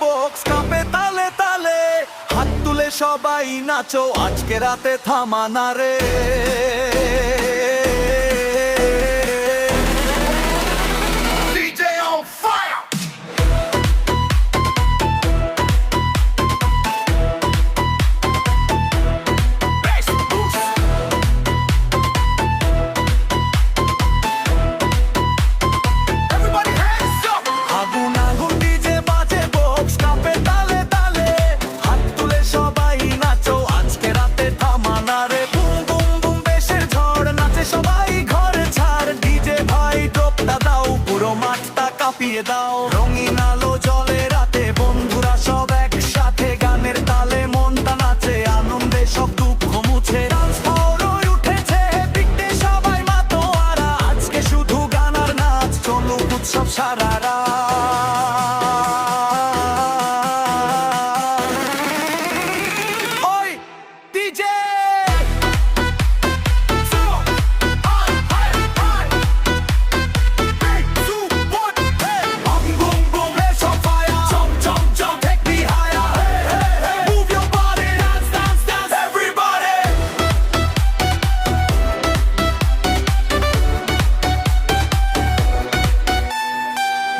Box কাঁপে তালে তালে, হাত তুলে সবাই নাচো আজকে রাতে থামানা রে। কাঁপিয়ে দাও রঙিন আলো জলে রাতে, বন্ধুরা সব একসাথে গানের তালে মনটা নাচে, আনন্দে সব দুঃখ মুছে ডান্স ফ্লোর উঠেছে, পিকতে সবাই মাতোয়ারা, আজকে শুধু গান আর নাচ, চলুক উৎসব সারা রাত। ওই ডিজে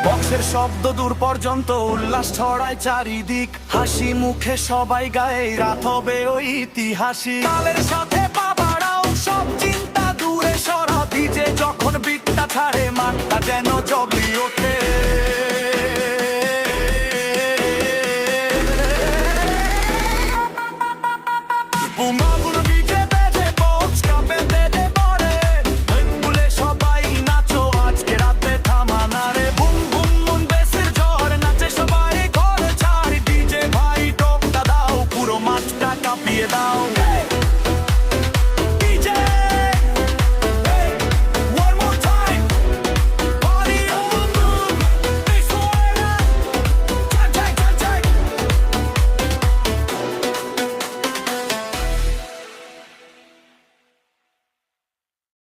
বক্সের শব্দ দূর পর্যন্ত উল্লাস ছড়ায় চারিদিক, হাসি মুখে সবাই গায়ে রাত হবে ওই ইতিহাসিক, তালের সাথে পা বাড়াও সব চিন্তা দূরে সরা, ডিজে যখন বিটটা ছাড়ে মাঠটা যেন জগি ওঠে। বুমাগুলো ডিজে বেজে বক্স কাঁপে বেজে পড়ে, বলে সবাই নাচো আজকে রাতে থামানা রে। বুম বুম বুম বেসের ঝড় নাচে সবাই ঘর ছাড়, ডিজে ভাই টোপটা দাও পুরো মাঠটা কাঁপিয়ে দাও।